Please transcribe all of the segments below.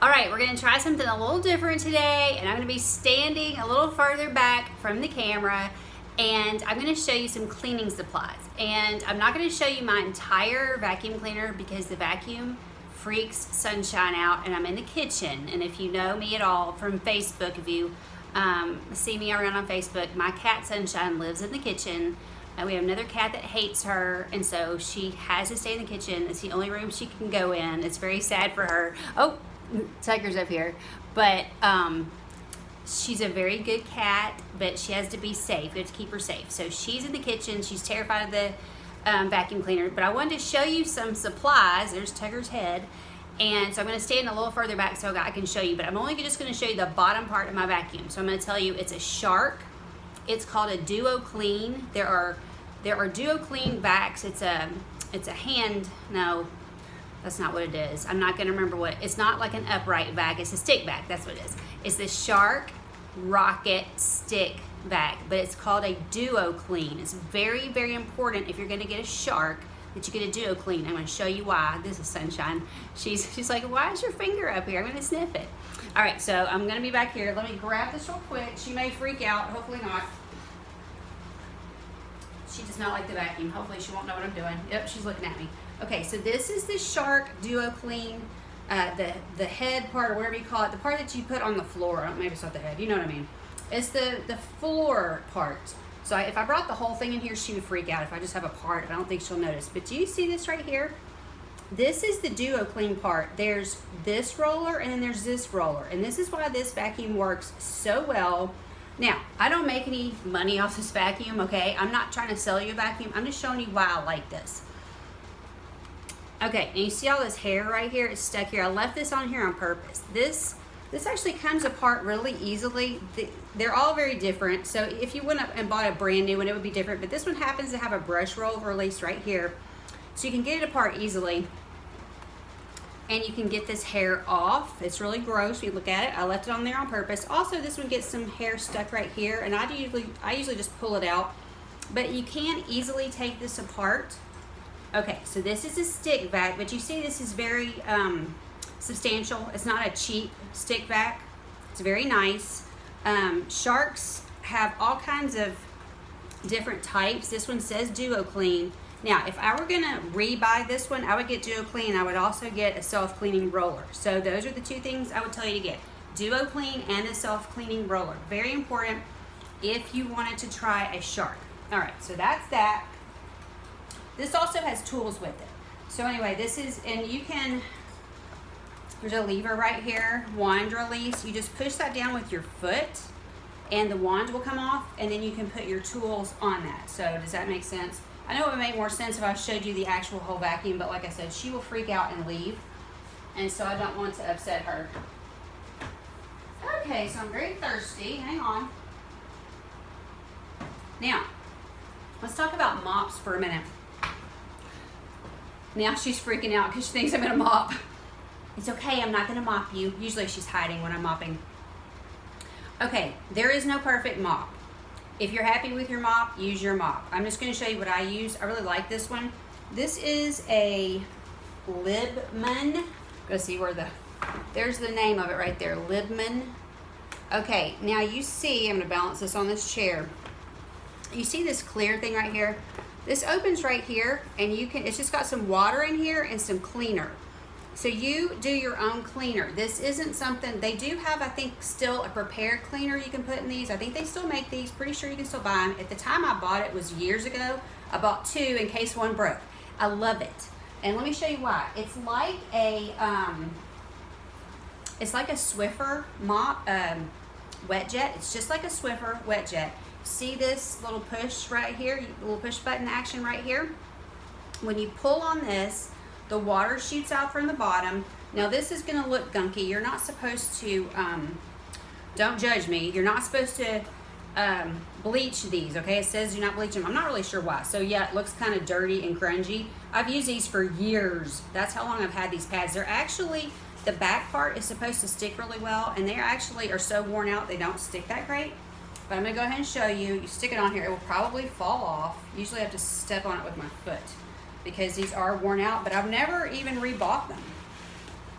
All right, we're gonna try something a little different today, and I'm gonna be standing a little further back from the camera, and I'm gonna show you some cleaning supplies. And I'm not gonna show you my entire vacuum cleaner because the vacuum freaks sunshine out, and I'm in the kitchen. And if you know me at all from Facebook, if you see me around on Facebook, my cat Sunshine lives in the kitchen. And we have another cat that hates her, and so she has to stay in the kitchen. It's the only room she can go in. It's very sad for her. Oh, Tucker's up here. But she's a very good cat, but she has to be safe. We have to keep her safe. So she's in the kitchen. She's terrified of the vacuum cleaner. But I wanted to show you some supplies. There's Tucker's head. And so I'm going to stand a little further back so I can show you. But I'm only just going to show you the bottom part of my vacuum. So I'm going to tell you it's a Shark. It's called a Duo Clean. There are Duo Clean vacs. It's a hand. No, that's not what it is. I'm not gonna remember what. It's not like an upright vac. It's a stick vac. That's what it is. It's the Shark Rocket Stick Vac, but it's called a Duo Clean. It's very, very important if you're gonna get a Shark that you get a Duo Clean. I'm gonna show you why. This is Sunshine. She's like, why is your finger up here? I'm gonna sniff it. All right, so I'm gonna be back here. Let me grab this real quick. She may freak out, hopefully not. She does not like the vacuum. Hopefully she won't know what I'm doing. Yep, she's looking at me. Okay, so this is the Shark Duo Clean, the head part or whatever you call it, the part that you put on the floor. Maybe it's not the head, you know what I mean. It's the floor part. So if I brought the whole thing in here, she would freak out. If I just have a part, I don't think she'll notice. But do you see this right here? This is the Duo Clean part. There's this roller and then there's this roller. And this is why this vacuum works so well. Now, I don't make any money off this vacuum, okay? I'm not trying to sell you a vacuum. I'm just showing you why I like this. Okay, and you see all this hair right here? It's stuck here. I left this on here on purpose. This actually comes apart really easily. They're all very different. So if you went up and bought a brand new one, it would be different. But this one happens to have a brush roll release right here. So you can get it apart easily. And you can get this hair off. It's really gross when you look at it. I left it on there on purpose. Also, this one gets some hair stuck right here, and I usually just pull it out. But you can easily take this apart. Okay, so this is a stick vac, but you see this is very substantial. It's not a cheap stick vac. It's very nice. Sharks have all kinds of different types. This one says Duo Clean. Now, if I were gonna rebuy this one, I would get Duo Clean. I would also get a self-cleaning roller. So those are the two things I would tell you to get. Duo Clean and a self-cleaning roller. Very important if you wanted to try a Shark. All right, so that's that. This also has tools with it. So anyway, this is, and you can, there's a lever right here, wand release. You just push that down with your foot and the wand will come off, and then you can put your tools on that. So does that make sense? I know it would make more sense if I showed you the actual whole vacuum, but like I said, she will freak out and leave. And so I don't want to upset her. Okay, so I'm very thirsty. Hang on. Now, let's talk about mops for a minute. Now she's freaking out because she thinks I'm gonna mop. It's okay, I'm not gonna mop you. Usually she's hiding when I'm mopping. Okay, there is no perfect mop. If you're happy with your mop, use your mop. I'm just going to show you what I use. I really like this one. This is a Libman. Go see where there's the name of it right there, Libman. Okay, now you see, I'm going to balance this on this chair. You see this clear thing right here? This opens right here, and it's just got some water in here and some cleaner. So you do your own cleaner. This isn't something, they do have, I think, still a prepared cleaner you can put in these. I think they still make these. Pretty sure you can still buy them. At the time I bought it was years ago. I bought two in case one broke. I love it. And let me show you why. It's like a Swiffer mop, wet jet. It's just like a Swiffer wet jet. See this little push right here, little push button action right here? When you pull on this, the water shoots out from the bottom. Now this is gonna look gunky. You're not supposed to, don't judge me, you're not supposed to bleach these, okay? It says do not bleach them. I'm not really sure why. So yeah, it looks kind of dirty and grungy. I've used these for years. That's how long I've had these pads. They're actually, the back part is supposed to stick really well, and they actually are so worn out they don't stick that great. But I'm gonna go ahead and show you. You stick it on here, it will probably fall off. Usually I have to step on it with my foot, because these are worn out, but I've never even rebought them.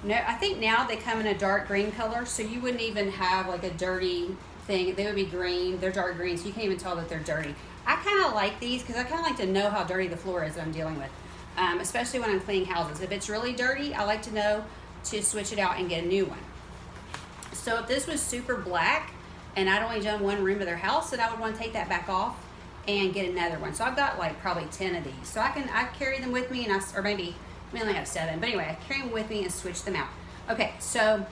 No, I think now they come in a dark green color, so you wouldn't even have like a dirty thing. They would be green. They're dark green, so you can't even tell that they're dirty. I kind of like these because I kind of like to know how dirty the floor is that I'm dealing with, especially when I'm cleaning houses. If it's really dirty, I like to know to switch it out and get a new one. So if this was super black and I'd only done one room of their house, then I would want to take that back off and get another one. So I've got like probably 10 of these. So I carry them with me, and or maybe we only have 7, but anyway, I carry them with me and switch them out. Okay, so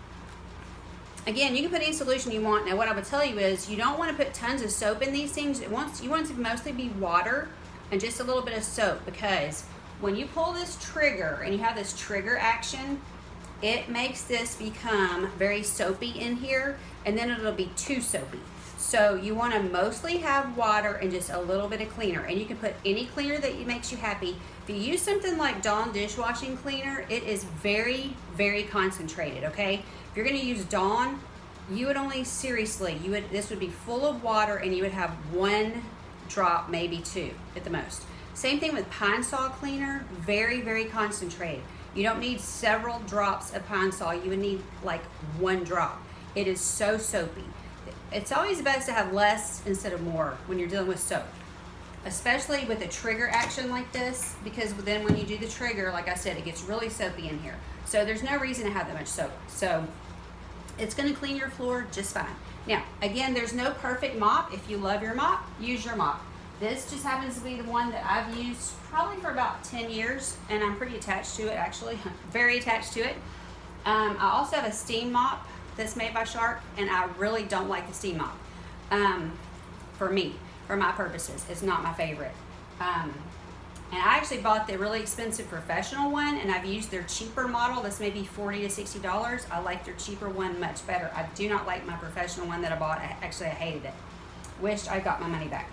again, you can put any solution you want. Now what I would tell you is you don't want to put tons of soap in these things. You want it to mostly be water and just a little bit of soap, because when you pull this trigger and you have this trigger action, it makes this become very soapy in here, and then it'll be too soapy. So you want to mostly have water and just a little bit of cleaner, and you can put any cleaner that makes you happy. If you use something like Dawn dishwashing cleaner, it is very, very concentrated, okay? If you're going to use Dawn, you would only, seriously, this would be full of water, and you would have 1 drop, maybe 2 at the most. Same thing with Pine Sol cleaner, very, very concentrated. You don't need several drops of Pine Sol. You would need like 1 drop. It is so soapy. It's always best to have less instead of more when you're dealing with soap, especially with a trigger action like this, because then when you do the trigger, like I said, it gets really soapy in here. So there's no reason to have that much soap. So it's going to clean your floor just fine. Now, again, there's no perfect mop. If you love your mop, use your mop. This just happens to be the one that I've used probably for about 10 years, and I'm pretty attached to it, actually. Very attached to it. I also have a steam mop that's made by Shark, and I really don't like the steam mop. For me, for my purposes, it's not my favorite. And I actually bought the really expensive professional one, and I've used their cheaper model that's maybe $40 to $60. I like their cheaper one much better. I do not like my professional one that I bought. Actually, I hated it. Wished I got my money back.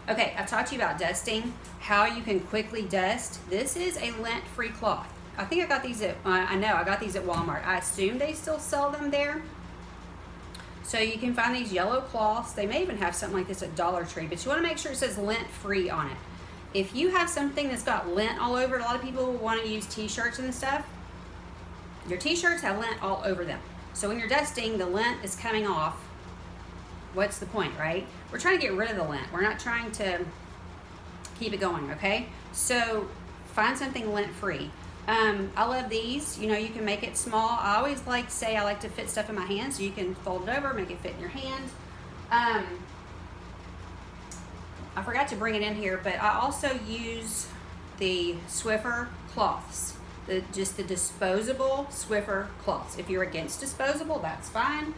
Okay, I've talked to you about dusting, how you can quickly dust. This is a lint-free cloth. I think I got these at, I got these at Walmart. I assume they still sell them there. So you can find these yellow cloths. They may even have something like this at Dollar Tree, but you want to make sure it says lint-free on it. If you have something that's got lint all over it, a lot of people want to use t-shirts and stuff. Your t-shirts have lint all over them. So when you're dusting, the lint is coming off. What's the point, right? We're trying to get rid of the lint. We're not trying to keep it going, okay? So find something lint-free. I love these. You know, you can make it small. I always like to say I like to fit stuff in my hand, so you can fold it over, make it fit in your hand. I forgot to bring it in here, but I also use the Swiffer Cloths, just the disposable Swiffer Cloths. If you're against disposable, that's fine.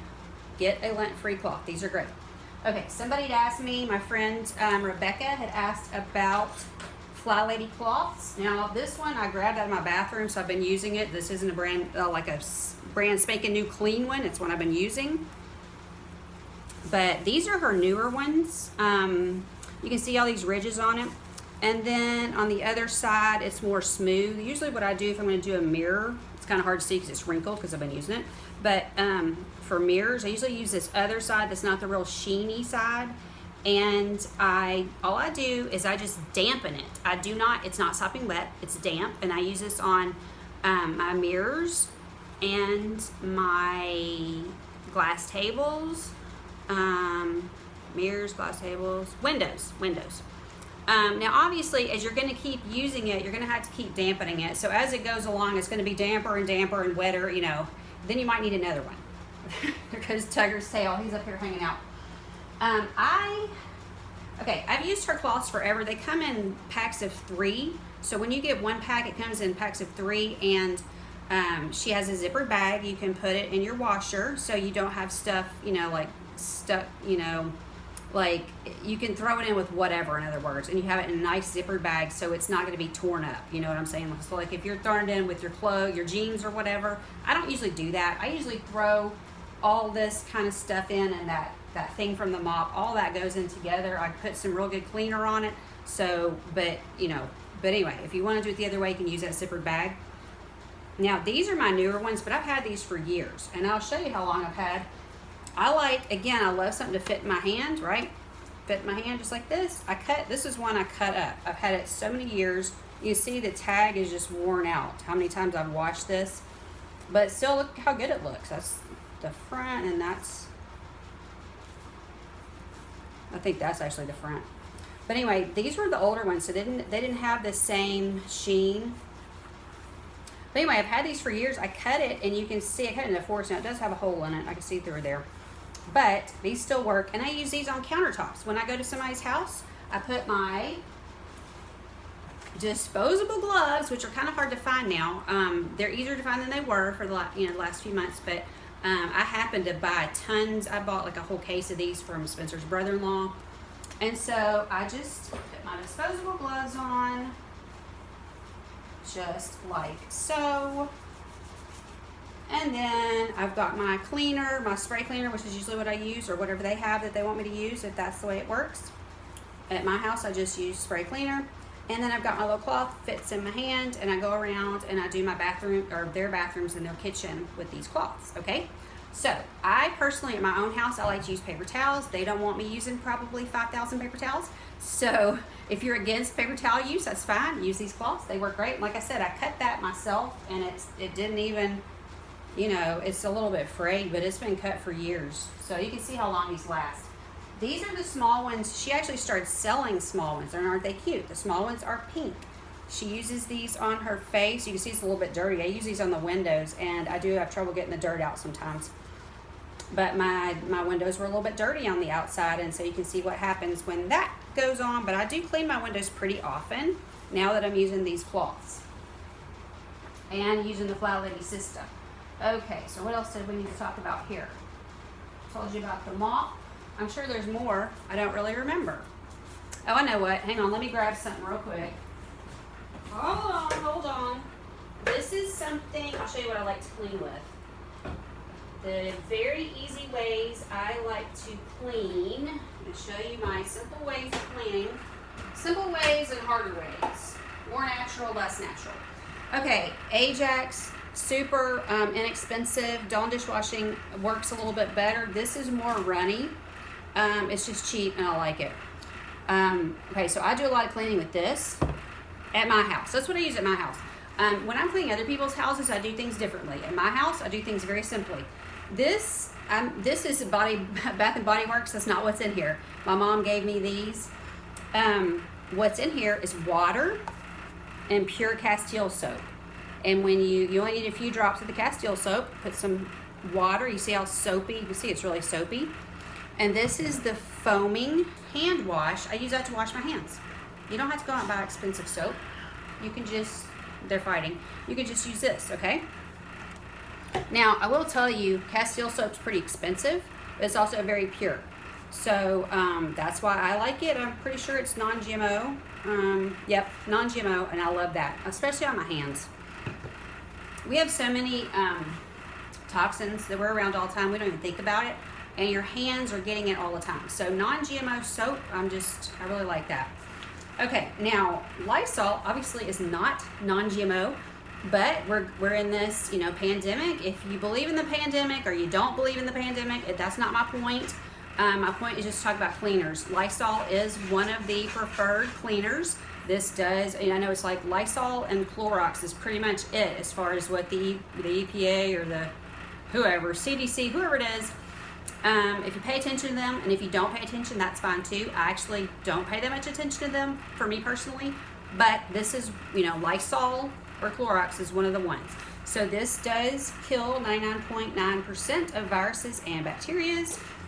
Get a lint-free cloth. These are great. Okay, somebody had asked me, my friend Rebecca had asked about Fly Lady cloths. Now this one I grabbed out of my bathroom, so I've been using it. This isn't a brand, like a brand spanking new clean one. It's one I've been using. But these are her newer ones. You can see all these ridges on it. And then on the other side, it's more smooth. Usually what I do if I'm going to do a mirror, it's kind of hard to see because it's wrinkled because I've been using it. But for mirrors, I usually use this other side that's not the real sheeny side. And all I do is I just dampen it. It's not sopping wet, it's damp. And I use this on my mirrors and my glass tables, mirrors, glass tables, windows. Now obviously as you're going to keep using it, you're going to have to keep dampening it. So as it goes along, it's going to be damper and damper and wetter, you know. Then you might need another one. There goes Tugger's tail. He's up here hanging out. I've used her cloths forever. They come in packs of 3. So when you get 1 pack, it comes in packs of 3, and she has a zipper bag. You can put it in your washer so you don't have stuff, you know, like stuck, you know, like you can throw it in with whatever, in other words, and you have it in a nice zipper bag so it's not going to be torn up. You know what I'm saying? So like if you're throwing it in with your clothes, your jeans or whatever, I don't usually do that. I usually throw all this kind of stuff in, and that thing from the mop, all that goes in together. I put some real good cleaner on it. So, but anyway, if you want to do it the other way, you can use that zippered bag. Now these are my newer ones, but I've had these for years, and I'll show you how long I've had. I love something to fit in my hand, right? Fit in my hand just like this. This is one I cut up. I've had it so many years. You see the tag is just worn out. How many times I've washed this. But still, look how good it looks. That's the front, and that's, I think that's actually the front. But anyway, these were the older ones, so they didn't have the same sheen. But anyway, I've had these for years. I cut it, and you can see I cut it into 4, now it does have a hole in it. I can see through there. But these still work, and I use these on countertops. When I go to somebody's house, I put my disposable gloves, which are kind of hard to find now. They're easier to find than they were for the last few months, but I happened to buy tons. I bought like a whole case of these from Spencer's brother-in-law. And so I just put my disposable gloves on, just like so. And then I've got my cleaner, my spray cleaner, which is usually what I use, or whatever they have that they want me to use, if that's the way it works. At my house, I just use spray cleaner. And then I've got my little cloth, fits in my hand, and I go around and I do my bathroom, or their bathrooms in their kitchen with these cloths, okay? So, I personally, at my own house, I like to use paper towels. They don't want me using probably 5,000 paper towels. So, if you're against paper towel use, that's fine. Use these cloths. They work great. Like I said, I cut that myself, and it didn't even, you know, it's a little bit frayed, but it's been cut for years. So, you can see how long these last. These are the small ones. She actually started selling small ones, and aren't they cute? The small ones are pink. She uses these on her face. You can see it's a little bit dirty. I use these on the windows, and I do have trouble getting the dirt out sometimes. But my windows were a little bit dirty on the outside, and so you can see what happens when that goes on. But I do clean my windows pretty often now that I'm using these cloths and using the Flat Lady system. Okay, so what else did we need to talk about here? Told you about the mop. I'm sure there's more. I don't really remember. Oh, I know what. Hang on, let me grab something real quick. Hold on. This is something, I'll show you what I like to clean with. The very easy ways I like to clean. I'm going to show you my simple ways of cleaning. Simple ways and harder ways. More natural, less natural. Okay, Ajax, super inexpensive. Dawn dishwashing works a little bit better. This is more runny. It's just cheap and I like it. Okay, so I do a lot of cleaning with this at my house. That's what I use at my house. When I'm cleaning other people's houses, I do things differently. At my house, I do things very simply. This is Bath and Body Works. That's not what's in here. My mom gave me these. What's in here is water and pure Castile soap. And when you only need a few drops of the Castile soap, put some water. You see how soapy? You can see it's really soapy. And this is the foaming hand wash. I use that to wash my hands. You don't have to go out and buy expensive soap. You can just, they're fighting. You can just use this, okay? Now, I will tell you, Castile soap's pretty expensive, but it's also very pure. So, that's why I like it. I'm pretty sure it's non-GMO. Yep, non-GMO, and I love that, especially on my hands. We have so many toxins that we're around all the time, we don't even think about it. And your hands are getting it all the time. So non-GMO soap, I really like that. Okay, now Lysol obviously is not non-GMO, but we're in this, pandemic. If you believe in the pandemic or you don't believe in the pandemic, that's not my point. My point is just to talk about cleaners. Lysol is one of the preferred cleaners. This does, I know it's like Lysol and Clorox is pretty much it as far as what the EPA or the whoever, CDC, whoever it is, if you pay attention to them, and if you don't pay attention, that's fine too. I actually don't pay that much attention to them, for me personally, but this is, Lysol or Clorox is one of the ones. So this does kill 99.9% of viruses and bacteria.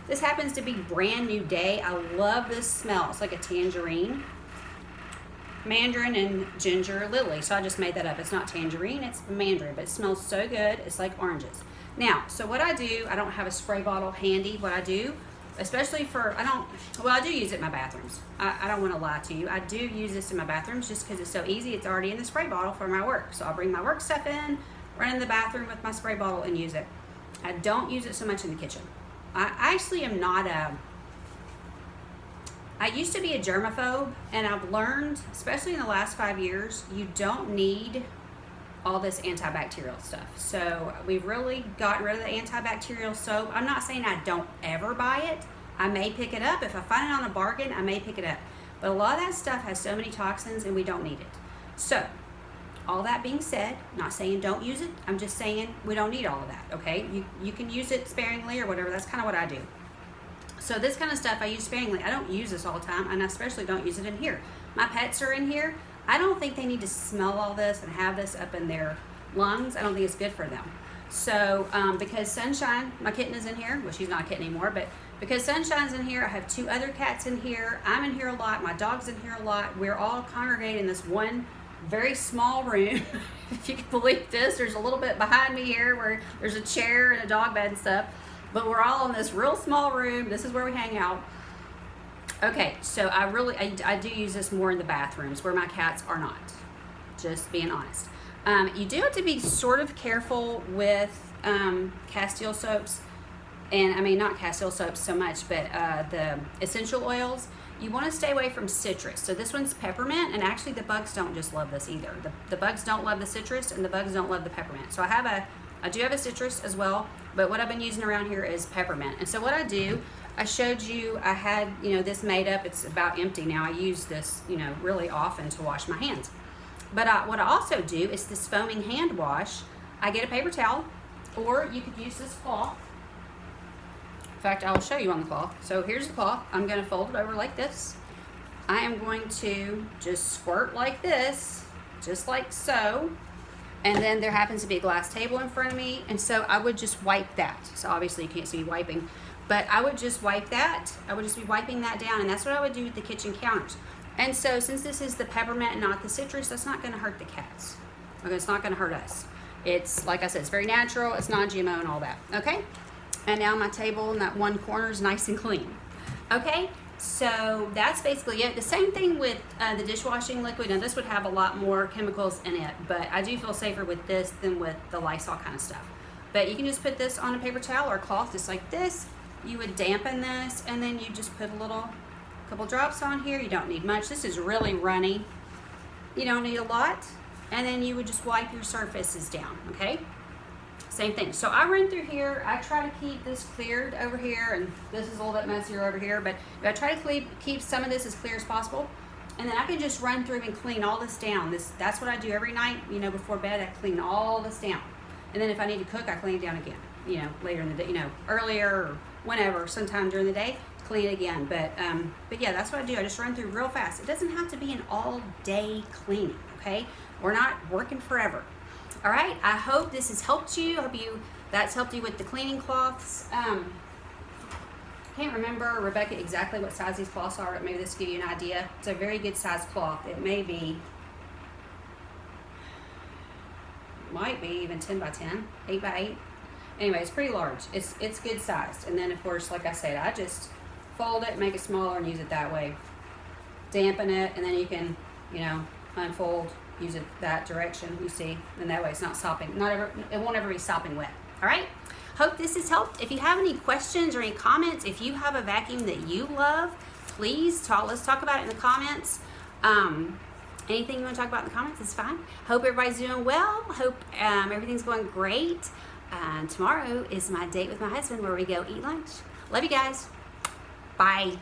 This happens to be brand new day. I love this smell. It's like a tangerine, mandarin, and ginger lily. So I just made that up. It's not tangerine, it's mandarin, but it smells so good. It's like oranges. Now, so what I do, I don't have a spray bottle handy. What I do, especially for, I do use it in my bathrooms. I don't want to lie to you. I do use this in my bathrooms just because it's so easy. It's already in the spray bottle for my work. So I'll bring my work stuff in, run in the bathroom with my spray bottle and use it. I don't use it so much in the kitchen. I actually am not I used to be a germaphobe, and I've learned, especially in the last 5 years, you don't need all this antibacterial stuff. So we've really gotten rid of the antibacterial soap. I'm not saying I don't ever buy it. I may pick it up. If I find it on a bargain, I may pick it up. But a lot of that stuff has so many toxins and we don't need it. So all that being said, not saying don't use it, I'm just saying we don't need all of that, okay? You can use it sparingly or whatever. That's kind of what I do. So this kind of stuff I use sparingly. I don't use this all the time, and I especially don't use it in here. My pets are in here. I don't think they need to smell all this and have this up in their lungs. I don't think it's good for them. So because Sunshine, my kitten, is in here, well, she's not a kitten anymore, but because Sunshine's in here, I have 2 other cats in here, I'm in here a lot, my dog's in here a lot, we're all congregating in this one very small room. If you can believe this, there's a little bit behind me here where there's a chair and a dog bed and stuff, but we're all in this real small room. This is where we hang out. Okay, so I do use this more in the bathrooms where my cats are not, just being honest. You do have to be sort of careful with Castile soaps, and I mean not Castile soaps so much, but the essential oils. You want to stay away from citrus. So this one's peppermint, and actually the bugs don't just love this either. The bugs don't love the citrus, and the bugs don't love the peppermint. So I do have a citrus as well, but what I've been using around here is peppermint. And so what I do, I showed you, I had, this made up. It's about empty now. I use this, really often to wash my hands. But what I also do is this foaming hand wash. I get a paper towel, or you could use this cloth. In fact, I'll show you on the cloth. So here's the cloth. I'm going to fold it over like this. I am going to just squirt like this, just like so. And then there happens to be a glass table in front of me, and so I would just wipe that. So obviously you can't see me wiping, but I would just wipe that. I would just be wiping that down, and that's what I would do with the kitchen counters. And so since this is the peppermint and not the citrus, that's not going to hurt the cats. Okay, it's not going to hurt us. It's, like I said, it's very natural, it's non-GMO and all that. Okay? And now my table in that one corner is nice and clean. Okay? So that's basically it. The same thing with the dishwashing liquid. Now this would have a lot more chemicals in it, but I do feel safer with this than with the Lysol kind of stuff. But you can just put this on a paper towel or a cloth just like this. You would dampen this, and then you just put a couple drops on here. You don't need much. This is really runny. You don't need a lot. And then you would just wipe your surfaces down, okay? Same thing. So I run through here. I try to keep this cleared over here, and this is a little bit messier over here, but I try to keep some of this as clear as possible. And then I can just run through and clean all this down. That's what I do every night, before bed. I clean all this down. And then if I need to cook, I clean it down again, later in the day, earlier or whenever, sometime during the day, clean it again. But yeah, that's what I do. I just run through real fast. It doesn't have to be an all-day cleaning, okay? We're not working forever. All right, I hope this has helped you. I hope that's helped you with the cleaning cloths. Can't remember, Rebecca, exactly what size these cloths are, but maybe this will give you an idea. It's a very good size cloth. It might be even 10 by 10, 8 by 8. Anyway, it's pretty large. It's good sized. And then of course, like I said, I just fold it, make it smaller, and use it that way. Dampen it, and then you can, unfold, use it that direction, you see, and that way it's not sopping. It won't ever be sopping wet. All right. Hope this has helped. If you have any questions or any comments, if you have a vacuum that you love, please let's talk about it in the comments. Anything you want to talk about in the comments is fine. Hope everybody's doing well. Hope everything's going great. Tomorrow is my date with my husband where we go eat lunch. Love you guys. Bye.